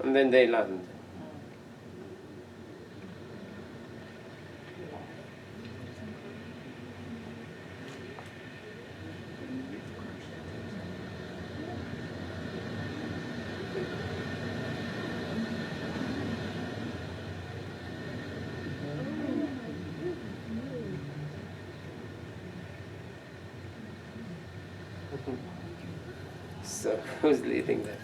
and then they land. So who's leading that?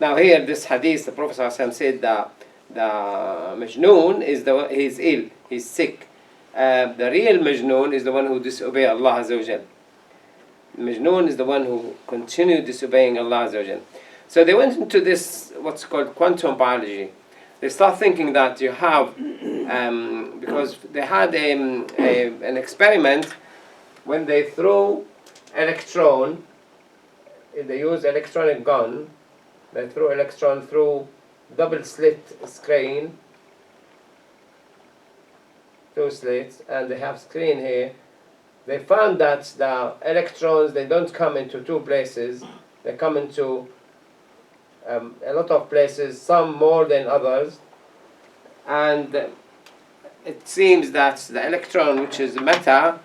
Now here, this hadith, the Prophet ﷺ said that the Majnun is he's ill, he's sick. The real Majnun is the one who disobeys Allah Azza wa Jal. Majnun is the one who continued disobeying Allah Azza wa Jal. So they went into this, what's called quantum biology. They start thinking that you have, because they had an experiment when they throw electron, they use electronic gun, they throw electron through double slit screen, two slits, and they have screen here. They found that the electrons, they don't come into two places, they come into a lot of places, some more than others, and it seems that the electron, which is matter,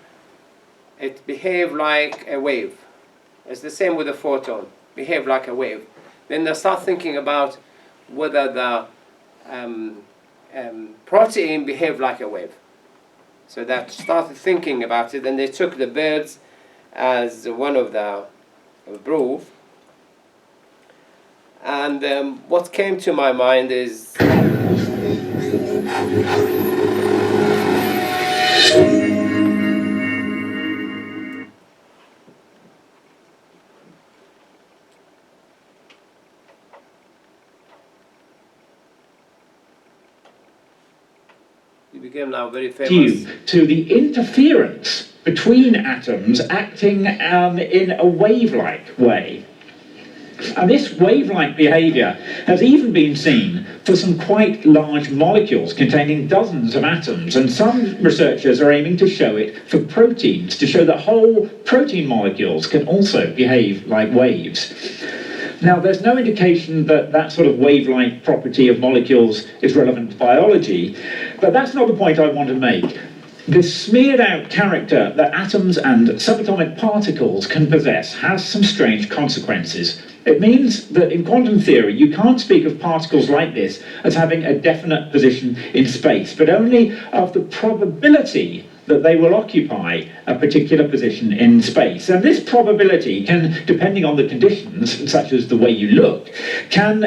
it behaves like a wave. It's the same with the photon, behave like a wave. Then they start thinking about whether the protein behave like a wave. So they started thinking about it, and they took the birds as one of the proof. And what came to my mind is he became now very famous. Due to the interference between atoms acting in a wave-like way. And this wave-like behaviour has even been seen for some quite large molecules containing dozens of atoms, and some researchers are aiming to show it for proteins, to show that whole protein molecules can also behave like waves. Now, there's no indication that that sort of wave-like property of molecules is relevant to biology, but that's not the point I want to make. This smeared-out character that atoms and subatomic particles can possess has some strange consequences. It means that in quantum theory, you can't speak of particles like this as having a definite position in space, but only of the probability that they will occupy a particular position in space. And this probability can, depending on the conditions, such as the way you look, can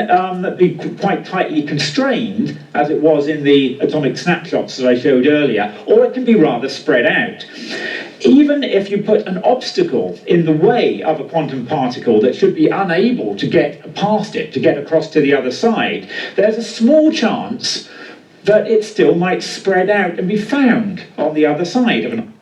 be quite tightly constrained, as it was in the atomic snapshots that I showed earlier, or it can be rather spread out. Even if you put an obstacle in the way of a quantum particle that should be unable to get past it, to get across to the other side, there's a small chance that it still might spread out and be found on the other side of an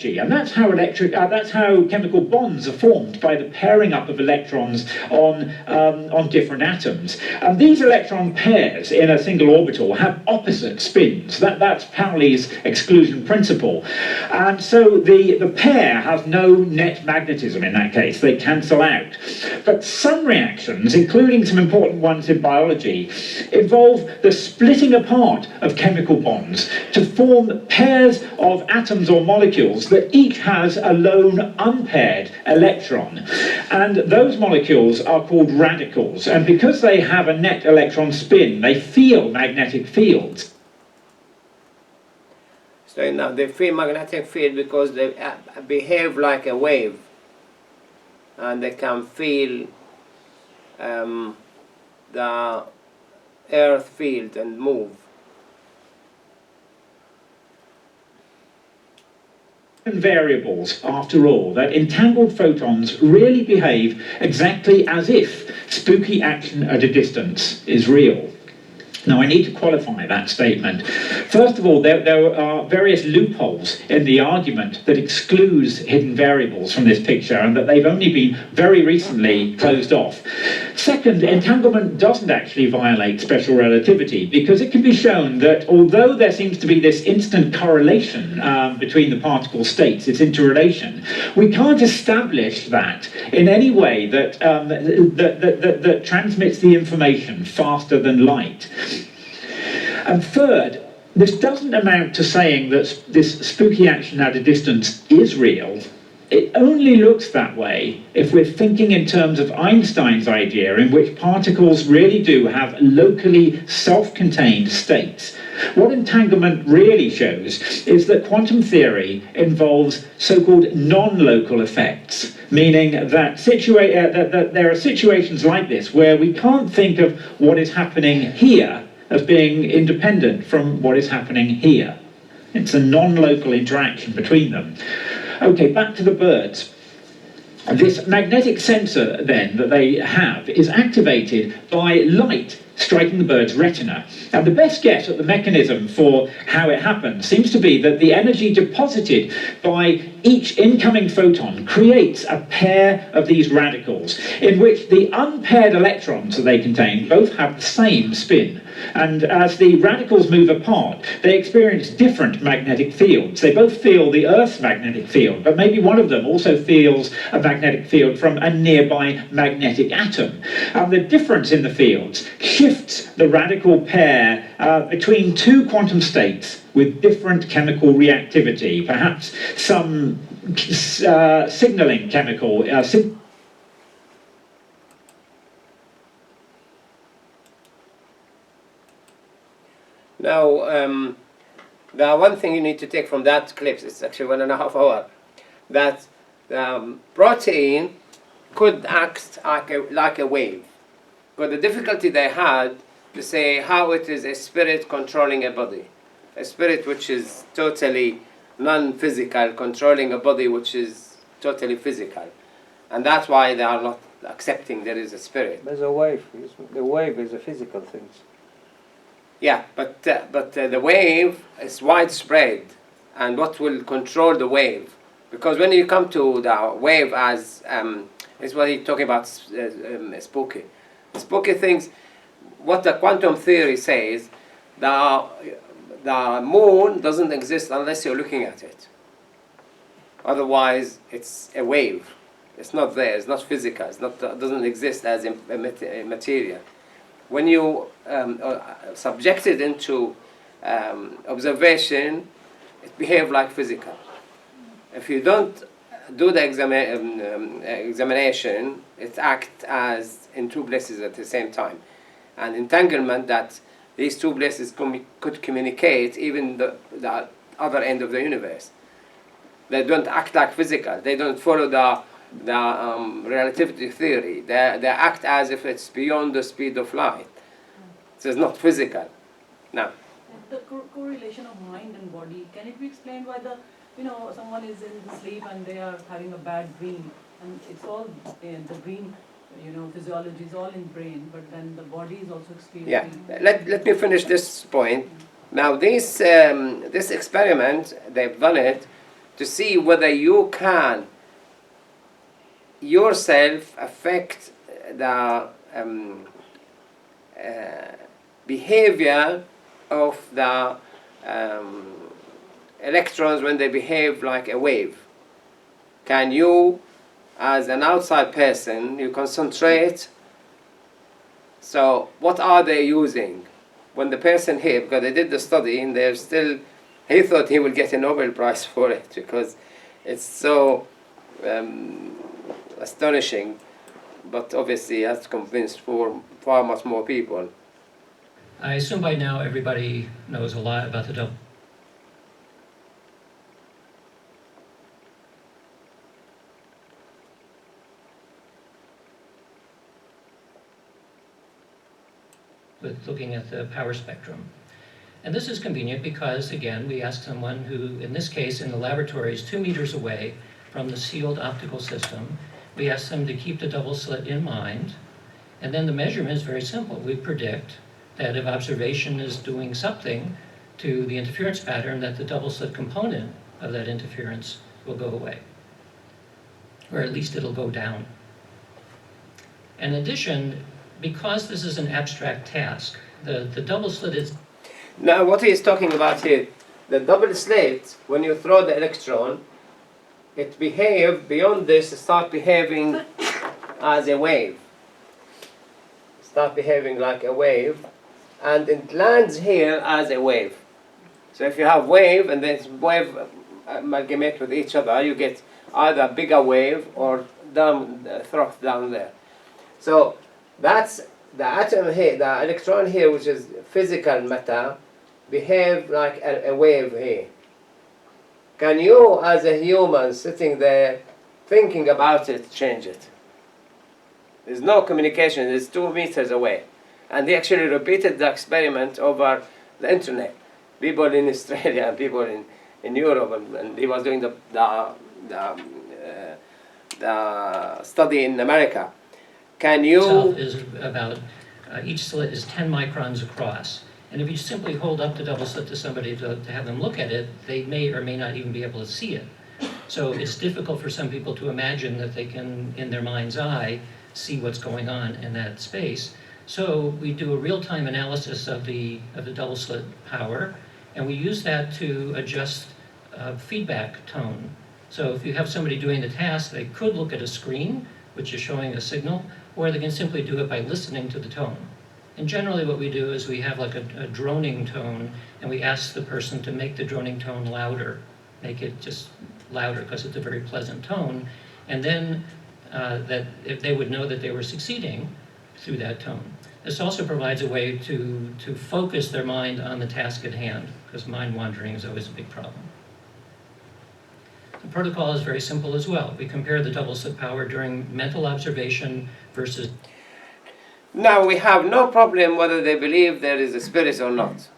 and that's how chemical bonds are formed, by the pairing up of electrons on different atoms. And these electron pairs in a single orbital have opposite spins. That's Pauli's exclusion principle. And so the pair has no net magnetism in that case. They cancel out. But some reactions, including some important ones in biology, involve the splitting apart of chemical bonds to form pairs of atoms or molecules that each has a lone unpaired electron. And those molecules are called radicals, and because they have a net electron spin, they feel magnetic fields. So now they feel magnetic field because they behave like a wave, and they can feel the earth field and move. variables, after all, that entangled photons really behave exactly as if spooky action at a distance is real. Now, I need to qualify that statement. First of all, there are various loopholes in the argument that excludes hidden variables from this picture, and that they've only been very recently closed off. Second, entanglement doesn't actually violate special relativity, because it can be shown that although there seems to be this instant correlation between the particle states, its interrelation, we can't establish that in any way that, that transmits the information faster than light. And third, this doesn't amount to saying that this spooky action at a distance is real. It only looks that way if we're thinking in terms of Einstein's idea, in which particles really do have locally self-contained states. What entanglement really shows is that quantum theory involves so-called non-local effects, meaning that, that there are situations like this where we can't think of what is happening here as being independent from what is happening here. It's a non-local interaction between them. Okay, back to the birds. This magnetic sensor, then, that they have is activated by light striking the bird's retina. And the best guess at the mechanism for how it happens seems to be that the energy deposited by each incoming photon creates a pair of these radicals, in which the unpaired electrons that they contain both have the same spin. And as the radicals move apart, they experience different magnetic fields. They both feel the Earth's magnetic field, but maybe one of them also feels a magnetic field from a nearby magnetic atom. And the difference in the fields shifts the radical pair between two quantum states with different chemical reactivity, perhaps some signaling chemical. Now, the one thing you need to take from that clip, it's actually 1.5 hours, that protein could act like a wave. But the difficulty they had to say how it is a spirit controlling a body. A spirit which is totally non-physical, controlling a body which is totally physical. And that's why they are not accepting there is a spirit. There's a wave. The wave is a physical thing. Yeah, but the wave is widespread, and what will control the wave? Because when you come to the wave as is what he's talking about, spooky. Spooky things. What the quantum theory says, the moon doesn't exist unless you're looking at it. Otherwise, it's a wave. It's not there. It's not physical. It's not. Doesn't exist as a material. When you subject it into observation, it behaves like physical. If you don't do the examination, it acts as in two places at the same time. And entanglement, that these two places could communicate even the other end of the universe. They don't act like physical. They don't follow the relativity theory. They act as if it's beyond the speed of light. So it's not physical. Now, the correlation of mind and body, can it be explained why someone is in sleep and they are having a bad dream, and it's all the dream, physiology is all in brain, but then the body is also experiencing. Yeah. Let me finish this point. Now, this experiment, they've done it to see whether you can yourself affect the behavior of the electrons when they behave like a wave. Can you, as an outside person, you concentrate? So what are they using? When the person here, because they did the study, and they're still, he thought he would get a Nobel Prize for it because it's so astonishing, but obviously he has convinced far much more people. I assume by now everybody knows a lot about the double. With looking at the power spectrum. And this is convenient because, again, we ask someone who, in this case, in the laboratory is 2 meters away from the sealed optical system. We ask them to keep the double slit in mind. And then the measurement is very simple. We predict that if observation is doing something to the interference pattern, that the double slit component of that interference will go away. Or at least it'll go down. In addition, because this is an abstract task, the double slit is... Now what he is talking about here, the double slit, when you throw the electron, it behaves, beyond this, start behaving as a wave. Start behaving like a wave, and it lands here as a wave. So if you have wave, and this wave amalgamate with each other, you get either a bigger wave or down, thrust down there. So that's the atom here, the electron here, which is physical matter, behave like a wave here. Can you, as a human sitting there, thinking about it, change it? There's no communication, it's 2 meters away. And he actually repeated the experiment over the internet. People in Australia and people in Europe, and he was doing the study in America. Can you... itself is about, each slit is 10 microns across. And if you simply hold up the double slit to somebody to have them look at it, they may or may not even be able to see it. So it's difficult for some people to imagine that they can, in their mind's eye, see what's going on in that space. So we do a real-time analysis of the double slit power, and we use that to adjust feedback tone. So if you have somebody doing the task, they could look at a screen, which is showing a signal, or they can simply do it by listening to the tone. And generally what we do is we have like a droning tone, and we ask the person to make the droning tone louder, make it just louder because it's a very pleasant tone, and then that if they would know that they were succeeding through that tone. This also provides a way to focus their mind on the task at hand, because mind wandering is always a big problem. The protocol is very simple as well. We compare the double slit power during mental observation versus... Now we have no problem whether they believe there is a spirit or not.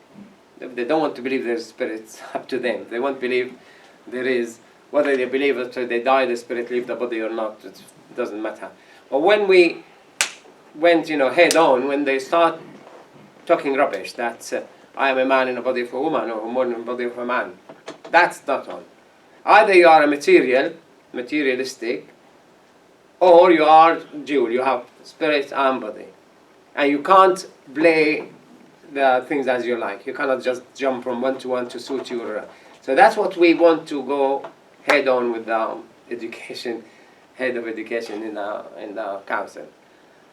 If they don't want to believe there's a spirit, it's up to them. They won't believe there is, whether they believe after they die the spirit leave the body or not, it doesn't matter. But when we went, head on, when they start talking rubbish, that I am a man in a body of a woman or a woman in a body of a man, that's not on. Either you are a materialistic, or you are dual, you have spirit and body. And you can't play the things as you like. You cannot just jump from one to one to suit your... So that's what we want to go head on with the education, head of education in the council.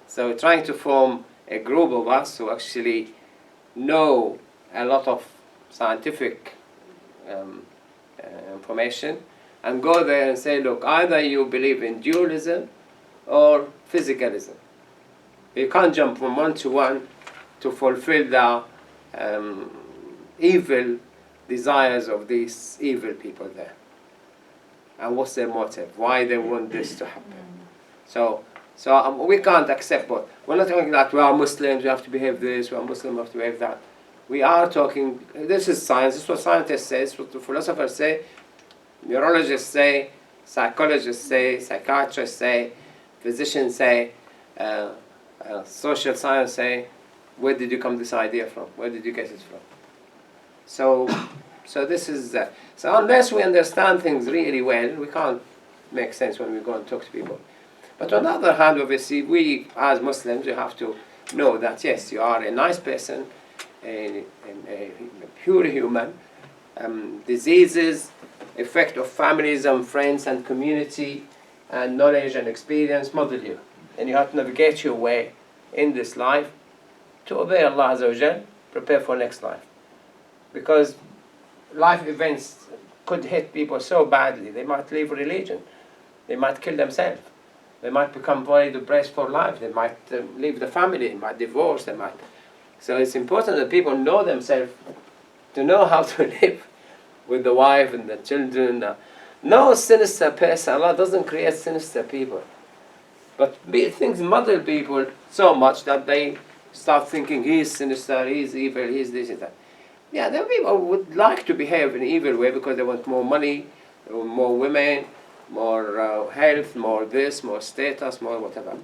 So we're trying to form a group of us who actually know a lot of scientific information, and go there and say, look, either you believe in dualism or physicalism. You can't jump from one to one to fulfill the evil desires of these evil people there. And what's their motive? Why they want this to happen? So we can't accept both. We're not talking like we are Muslims, we have to behave this, we are Muslim, we have to behave that. We are talking, this is science, this is what scientists say, this is what the philosophers say, neurologists say, psychologists say, psychiatrists say, physicians say, social science say. Where did you come this idea from? Where did you get it from? So this is, so unless we understand things really well, we can't make sense when we go and talk to people. But on the other hand, obviously, we as Muslims, you have to know that yes, you are a nice person, a pure human. Diseases, effect of families and friends and community and knowledge and experience model you. And you have to navigate your way in this life to obey Allah Azza wa Jal, prepare for next life. Because life events could hit people so badly, they might leave religion, they might kill themselves, they might become very depressed for life, they might leave the family, they might divorce, they might. So it's important that people know themselves, to know how to live with the wife and the children. No sinister person, Allah doesn't create sinister people. But things muddle people so much that they start thinking he's sinister, he's evil, he's this and that. Yeah, there are people who would like to behave in an evil way because they want more money, more women, more health, more this, more status, more whatever.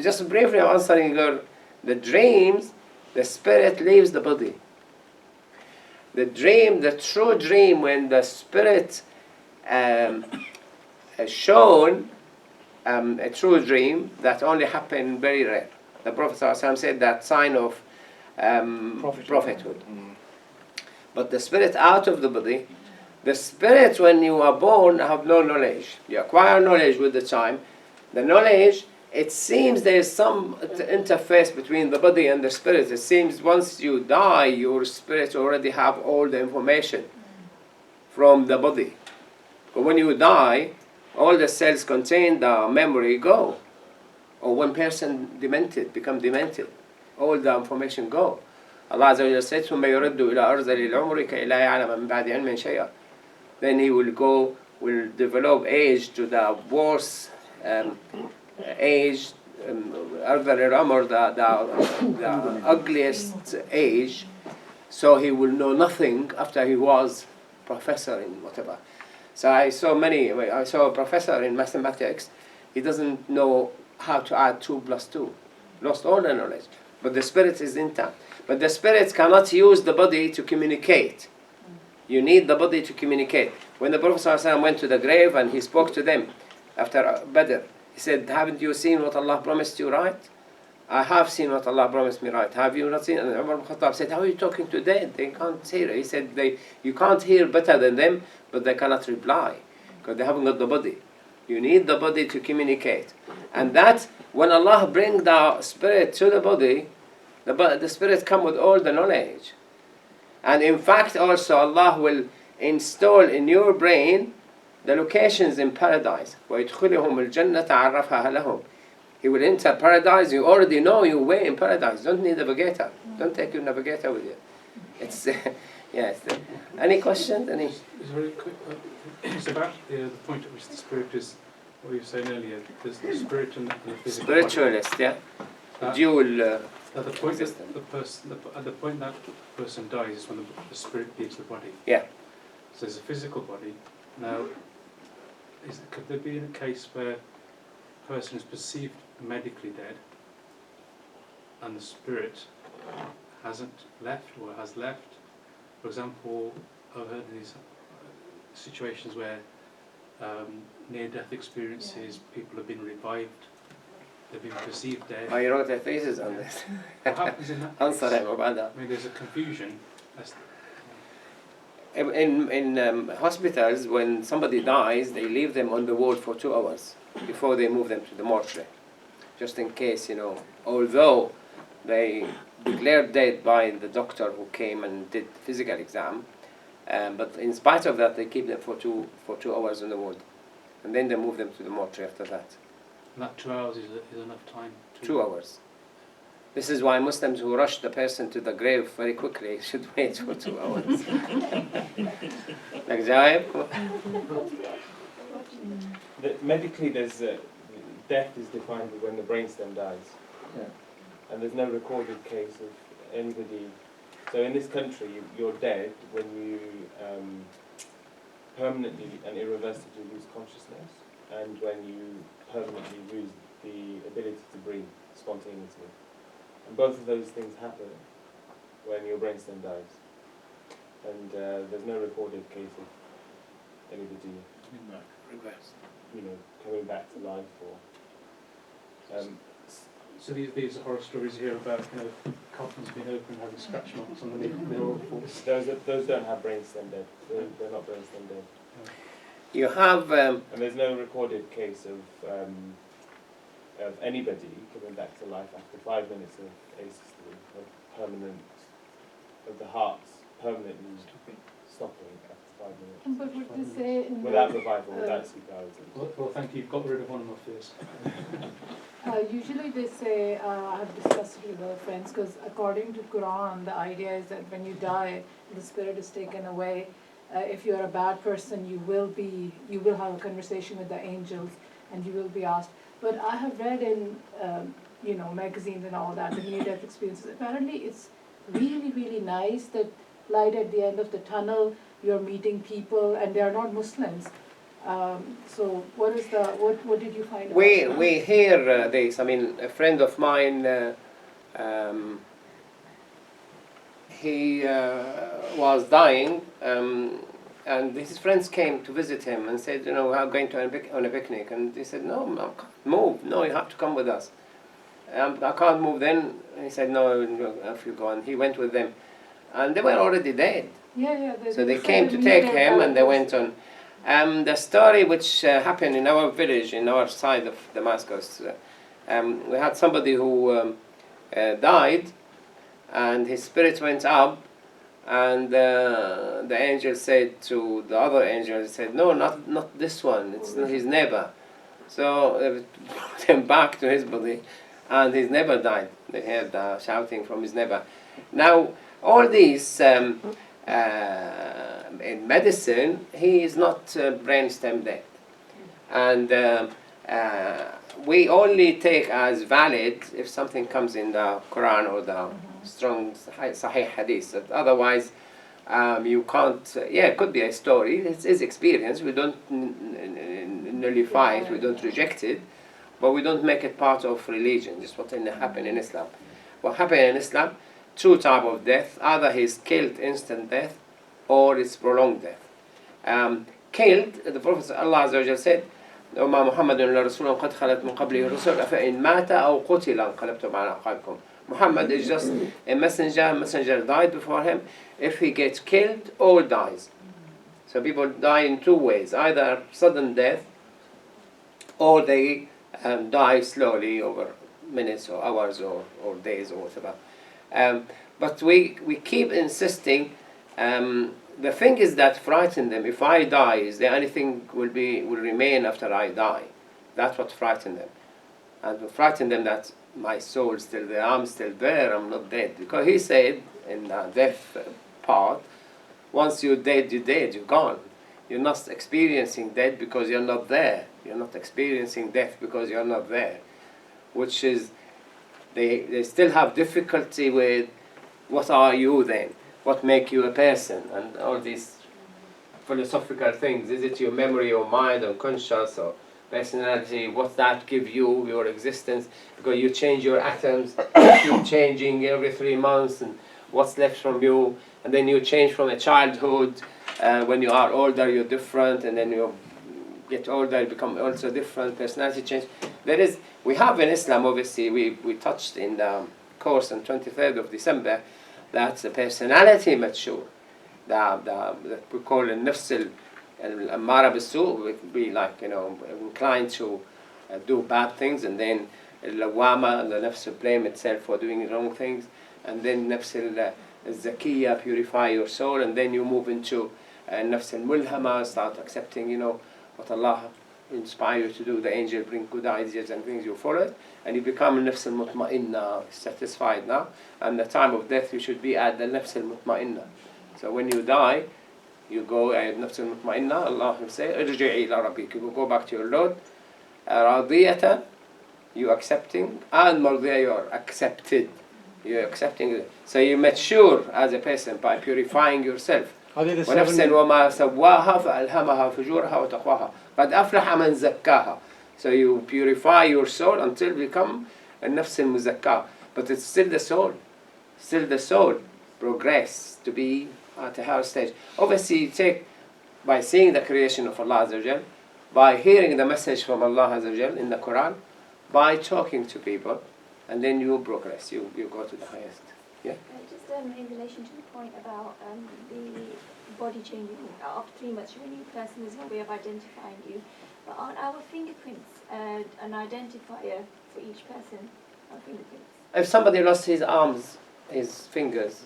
Just briefly answering the dreams, the spirit leaves the body. The dream, the true dream, when the spirit has shown a true dream, that only happen very rare. The Prophet ﷺ said that sign of prophethood. But the spirit out of the body, the spirit when you are born have no knowledge. You acquire knowledge with the time. The knowledge, it seems there is some interface between the body and the spirit. It seems once you die, your spirit already have all the information from the body. But when you die, all the cells contain the memory go. Or one person become demented, all the information go. Allah Azza wa Jalla said, ثُمَّ يُرَدُّ إِلَىٰ أَرْذَلِ الْعُمْرِ كَيْ لَا يَعْلَمَ مِنْ بَعْدِ عِلْمٍ شَيْئًا. Then he will develop age to the worst age, أَرْذَلِ الْعُمْرِ, the ugliest age. So he will know nothing after he was professor in whatever. So I saw a professor in mathematics, he doesn't know how to add 2 plus 2. Lost all the knowledge. But the spirit is intact. But the spirit cannot use the body to communicate. You need the body to communicate. When the Prophet ﷺ went to the grave and he spoke to them after Badr, he said, haven't you seen what Allah promised you, right? I have seen what Allah promised me, right? Have you not seen? And Umar ibn Khattab said, how are you talking to them? They can't hear. He said, you can't hear better than them, but they cannot reply because they haven't got the body. You need the body to communicate. And that, when Allah brings the spirit to the body, the spirit comes with all the knowledge. And in fact, also, Allah will install in your brain the locations in paradise. وَيُدْخِلُهُمُ الْجَنَّةَ عَرَّفَهَا لَهُمْ. He will enter paradise. You already know your way in paradise. Don't need a navigator. Don't take your navigator with you. It's yes. Any questions? Any? It's very quick. It's about the point at which the spirit is. What you were saying earlier. There's the spirit and the physical. Spiritualist, yeah. Dual. At the point that the point that person dies is when the spirit leaves the body. Yeah. So there's a physical body. Now, could there be a case where a person is perceived medically dead, and the spirit hasn't left or has left? For example, I've heard of these situations where near-death experiences, people have been revived, they've been perceived dead. Oh, you wrote a thesis on this. What happens in that Answer case? him about that. I mean, there's a confusion. In hospitals, when somebody dies, they leave them on the ward for 2 hours before they move them to the mortuary, just in case, although they declared dead by the doctor who came and did the physical exam, but in spite of that, they keep them for 2 hours on the ward, and then they move them to the mortuary after that. And that 2 hours is enough time? 2 hours. This is why Muslims who rush the person to the grave very quickly should wait for 2 hours. Like Jaib? Medically, there's death is defined when the brainstem dies. Yeah. And there's no recorded case of anybody. So in this country, you're dead when you permanently and irreversibly lose consciousness, and when you permanently lose the ability to breathe spontaneously. And both of those things happen when your brainstem dies. And there's no recorded case of anybody, coming back to life or. So these horror stories here about coffins being open, having scratch marks on them, they're awful. Those don't have brainstem dead. They're not brainstem dead. You have. And there's no recorded case of anybody coming back to life after 5 minutes of asystole, of the heart's permanently stopping after 5 minutes. But would they say without revival, without superiority. Well, thank you. You've got rid of one of my fears. Usually they say, I've discussed it with other friends, because according to Quran, the idea is that when you die, the spirit is taken away. If you're a bad person, you will have a conversation with the angels, and you will be asked. But I have read in magazines and all that, the near-death experiences. Apparently, it's really, really nice that light at the end of the tunnel, you're meeting people, and they are not Muslims. So what did you find out? We hear this. I mean, a friend of mine, he was dying, and his friends came to visit him and said, you know, we are going on a picnic. And he said, no, I can't move. No, you have to come with us. I can't move. Then he said, no, if you go. And he went with them. And they were already dead. Yeah. So they came to take him, and they went on. The story which happened in our village, in our side of Damascus, we had somebody who died, and his spirit went up, and the angel said to the other angel, he said, no, not this one, it's not his neighbor. So they brought him back to his body, and his neighbor died. They heard shouting from his neighbor. Now, all these, in medicine, he is not brainstem dead. And we only take as valid if something comes in the Quran or the strong Sahih Hadith. Otherwise, you can't, it could be a story, it's his experience, we don't nullify it, we don't reject it, but we don't make it part of religion. Just what happened in Islam. What happened in Islam, two types of death, either he's killed instant death, or it's prolonged death. Killed, the Prophet Allah Azza wa Jalla said, وما محمد إلا رسول قد خلت من قبله الرسل أفإن مات أو قتل انقلبتم على أعقابكم. Muhammad is just a messenger died before him. If he gets killed, all dies. So people die in two ways, either sudden death, or they die slowly over minutes or hours or days or whatever. But we keep insisting. The thing is that frighten them. If I die, is there anything will remain after I die? That's what frightened them. And we frighten them that my soul's still there, I'm still there, I'm not dead. Because he said in the death part, once you're dead, you're gone. You're not experiencing death because you're not there. You're not experiencing death because you're not there. Which is, they still have difficulty with, what are you then? What make you a person? And all these philosophical things. Is it your memory or mind or conscience or personality? What that give you, your existence? Because you change your atoms, you're changing every 3 months, and what's left from you? And then you change from a childhood. When you are older, you're different, and then you get older, you become also different. Personality change. We have in Islam, obviously, we touched in the course on 23rd of December, that's the personality mature. That we call the nafs al-ammara bis-su', would be like, inclined to do bad things, and then al-lawama, the nafs will blame itself for doing wrong things, and then nafs al-zakiyya, purify your soul, and then you move into nafs al-mulhama, start accepting, what Allah inspire you to do. The angel bring good ideas and things, you follow it, and you become nafs al-mutma'inna, satisfied now. And the time of death, you should be at the nafs al-mutma'inna. So when you die, you go at nafs al-mutma'inna, Allah will say, irji'i ila rabbik, you will go back to your Lord, radiyatan, you accepting, and mardiya, you are accepted. You're accepting it. So you mature as a person by purifying yourself. ونفس وما سواها فألهمها فجورها وتقواها قد أفلح من زكاها. So you purify your soul until you become النفس المزكاة. But it's still the soul. Still the soul progress to be at a higher stage. Obviously, you take by seeing the creation of Allah Azza wa Jal, by hearing the message from Allah Azza wa Jal in the Quran, by talking to people, and then you progress. You go to the highest. Yeah. Just in relation to the point about the body changing after 3 months, you're a new person, there's no way of identifying you. But aren't our fingerprints an identifier for each person? Our fingerprints. If somebody lost his arms, his fingers,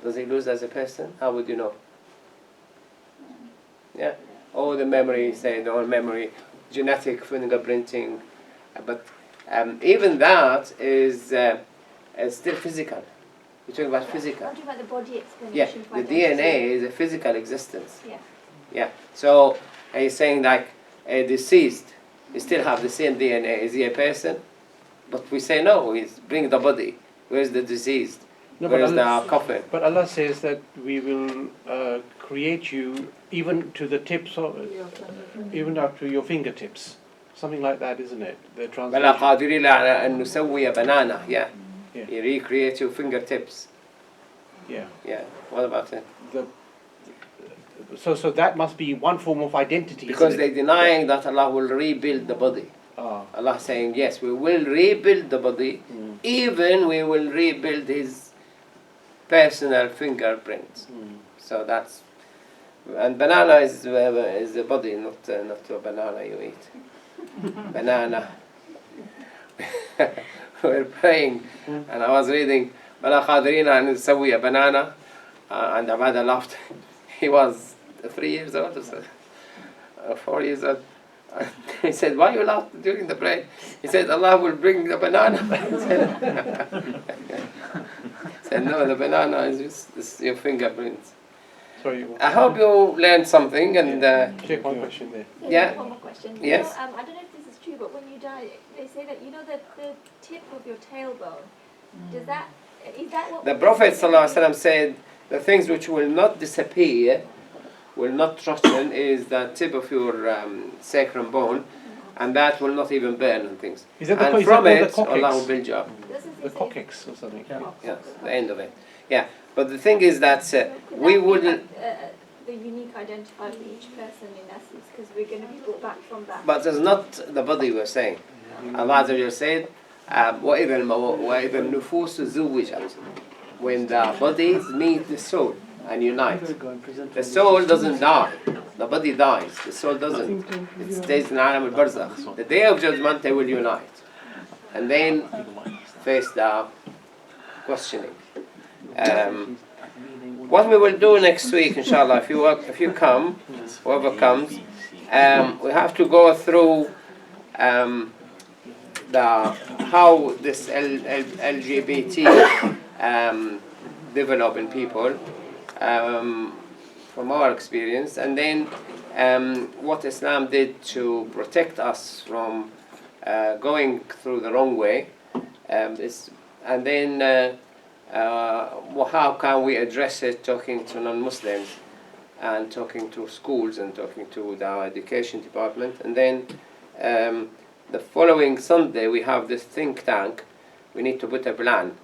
does he lose as a person? How would you know? Yeah. All the memory, genetic fingerprinting, but even that is still physical. We're talking about physical. I'm talking about the body explanation. Yeah, for the DNA is a physical existence. Yeah. Yeah. So he's saying like a deceased, you still have the same DNA. Is he a person? But we say no. He's bring the body. Where's the deceased? No, Where but is the coffin? But Allah says that we will create you even to the tips of, even up to your fingertips. Something like that, isn't it? The بلا translation. قادرين على أن نسوي banana. Yeah. Yeah. You recreate your fingertips. Yeah. Yeah. What about it? So that must be one form of identity. Because isn't they're it? denying that Allah will rebuild the body. Allah saying, yes, we will rebuild the body, even we will rebuild his personal fingerprints. So that's, and banana is the body, not a banana you eat. Banana. We're praying, and I was reading, بلا قادرين أن نسوي banana, and Abada laughed. He was 3 years old or so, 4 years old. He said, why you laughed during the prayer? He said, Allah will bring the banana. He said, no, the banana is just your fingerprints. Sorry. I hope you learned something. And Check one question there. Yeah. One more question. Yes. You know, I don't know if this is true, but when you die, they say that, you know, that the tip of your tailbone, is that what... the Prophet ﷺ said, the things which will not disappear, will not rotten, is the tip of your sacrum bone, and that will not even burn and things. Is that the, and is from that it, called the Allah coccyx? will build you up. The coccyx or something. Yeah, the end of it. Yeah, but the thing is that we wouldn't... the unique identifier for each person in essence, because we're going to be brought back from that. But it's not the body we're saying. Allah Azza wa Jalla said, وَإِذَا النُّفُوسُ زُوِّجَتْ. When the bodies meet the soul and unite. The soul doesn't die. The body dies. The soul doesn't. It stays in Alam al-Barzakh. The day of judgment they will unite. And then face the questioning. What we will do next week, inshallah, if you come, whoever comes, we have to go through how this LGBT develop in people from our experience, and then what Islam did to protect us from going through the wrong way, and then how can we address it, talking to non-Muslims and talking to schools and talking to the education department. And then the following Sunday we have this think tank. We need to put a plan.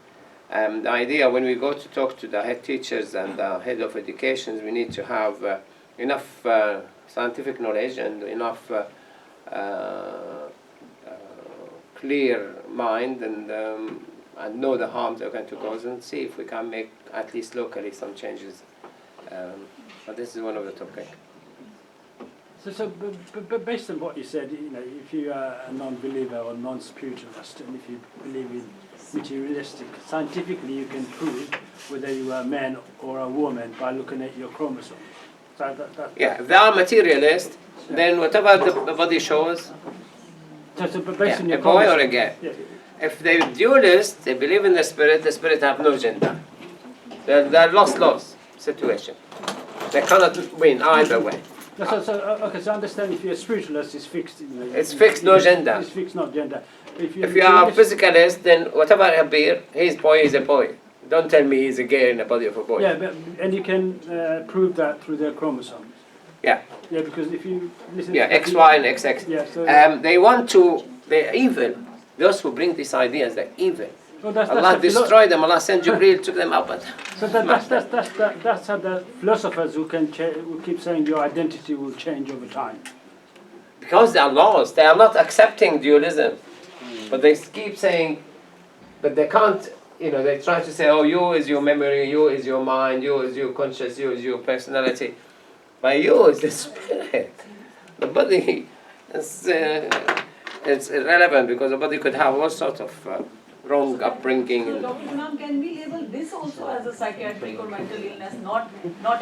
The idea, when we go to talk to the head teachers and the head of education, we need to have enough scientific knowledge and enough clear mind and know the harm they're going to cause, and see if we can make at least locally some changes. But this is one of the topics. So based on what you said, you know, if you are a non-believer or non-spiritualist, and if you believe in materialistic, scientifically you can prove whether you are a man or a woman by looking at your chromosomes. So yeah, if they are materialist, then whatever the body shows, so based on your a boy or a girl. Yeah. If they're dualist, they believe in the spirit have no gender. They're lost situation. They cannot win either way. Okay, so I understand if you're a spiritualist, it's fixed. You know, it's fixed, no gender. It's fixed, not gender. If you are a physicalist, then whatever appear, he's boy, he's a boy. Don't tell me he's a girl in the body of a boy. Yeah, and you can prove that through their chromosomes. Yeah. Yeah, because if you listen. Yeah, XY and XX. Yeah. So they want to. They're evil. Those who bring these ideas, they're evil. Well, that's Allah destroyed them. Allah sent Jibreel, took them up. So that's how the philosophers who keep saying your identity will change over time. Because they are lost. They are not accepting dualism. But they keep saying, but they can't, you know, they try to say, oh, you is your memory, you is your mind, you is your conscious, you is your personality. But you is the spirit. The body is it's irrelevant, because the body could have all sorts of wrong upbringing. So, Dr. Imam, can we label this also as a psychiatric or mental illness, not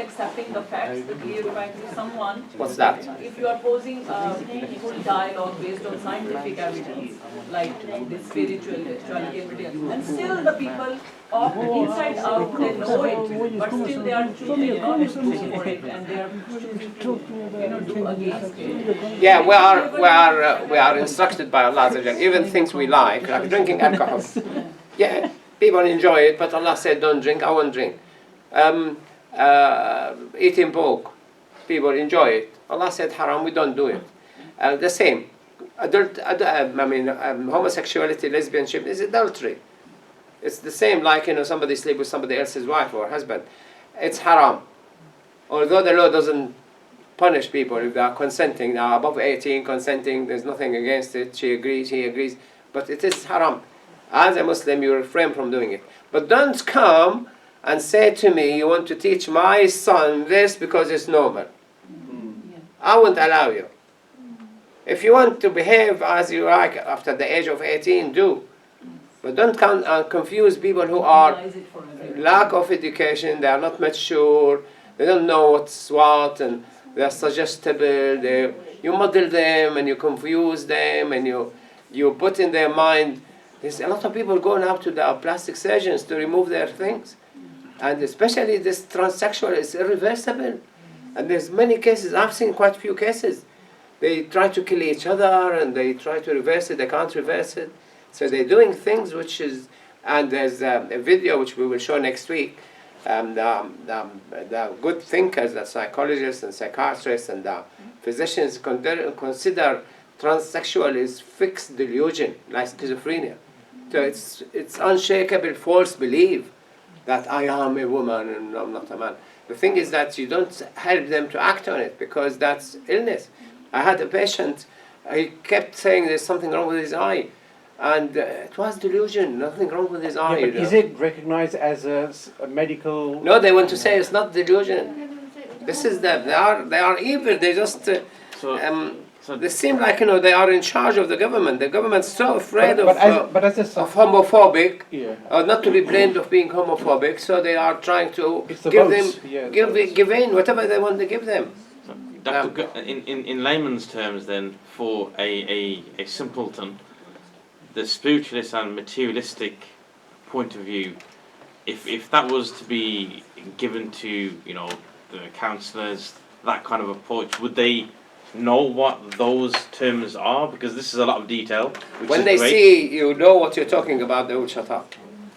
accepting the facts, the clear facts of someone? What's that? If you are posing a full dialogue based on scientific evidence, like this spirituality and still the people inside out, they know it, but still they are choosing not to go for it, and they are choosing to do against it. Yeah, we are instructed by Allah Azza wa Jalla, even things we like drinking alcohol. Yeah, People enjoy it, but Allah said don't drink, I won't drink. Eating pork, people enjoy it. Allah said haram, we don't do it. The same. Homosexuality, lesbianship is adultery. It's the same like, somebody sleep with somebody else's wife or husband. It's haram. Although the law doesn't punish people if they are consenting, now above 18, consenting, there's nothing against it. She agrees, he agrees. But it is haram. As a Muslim, you refrain from doing it. But don't come and say to me, you want to teach my son this because it's normal. I won't allow you. If you want to behave as you like after the age of 18, do. But don't confuse people who are lack of education, they are not mature, they don't know what's what, and they are suggestible. You model them and you confuse them and you put in their mind. There's a lot of people going up to the plastic surgeons to remove their things. And especially this transsexual is irreversible. And there's many cases, I've seen quite a few cases. They try to kill each other and they try to reverse it, they can't reverse it. So they're doing things which is, and there's a video which we will show next week. The good thinkers, the psychologists and psychiatrists and the physicians consider transsexual is fixed delusion, like schizophrenia. So it's unshakable false belief that I am a woman and I'm not a man. The thing is that you don't help them to act on it because that's illness. I had a patient, he kept saying there's something wrong with his eye. And it was delusion, nothing wrong with his eye. But is it recognized as a medical... No, they want to say it's not delusion. This is they are evil, they just... they seem like, they are in charge of the government. The government's so afraid of homophobic, not to be blamed of being homophobic, so they are trying to give in whatever they want to give them. Dr. In layman's terms then, for a simpleton, the spiritualist and materialistic point of view, if that was to be given to, the counsellors, that kind of approach, would they know what those terms are? Because this is a lot of detail. When they see you know what you're talking about, they will shut up.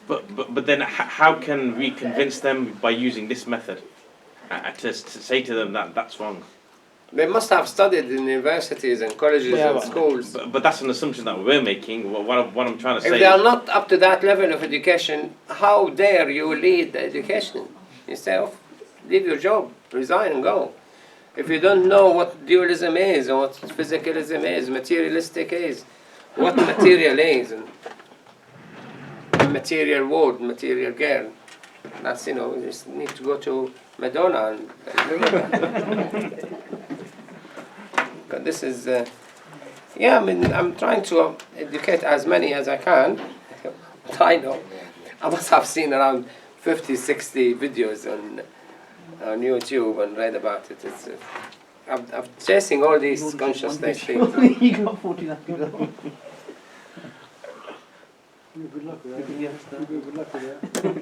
But then how can we convince them by using this method to say to them that that's wrong? They must have studied in universities and colleges and schools. But that's an assumption that we're making. What I'm trying to say. If they are not up to that level of education, how dare you lead the education? Instead of leave your job, resign and go. If you don't know what dualism is, or what physicalism is, materialistic is, what material is, and material world, material girl, that's, you just need to go to Madonna and because this is, I'm trying to educate as many as I can. I know. I must have seen around 50, 60 videos on YouTube and read about it. I'm chasing all these consciousness things. You got 49 people. Good luck with that. Good luck with that.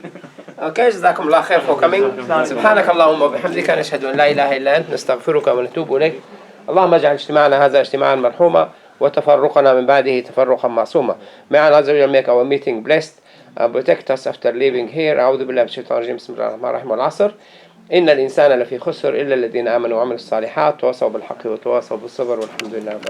Okay, جزاكم الله خير for coming. سبحانك اللهم وبحمدك نشهد أن لا إله إلا أنت نستغفرك ونتوب إليك. اللهم اجعل اجتماعنا هذا اجتماعا مرحوما وتفرقنا من بعده تفرقا معصوما. May Allah Azza wa Jalla make our meeting blessed and protect us after leaving here. أعوذ بالله من الشيطان الرجيم. بسم الله الرحمن الرحيم. والعصر إن الإنسان لفي خسر إلا الذين آمنوا وعملوا الصالحات وتواصوا بالحق وتواصوا بالصبر والحمد لله.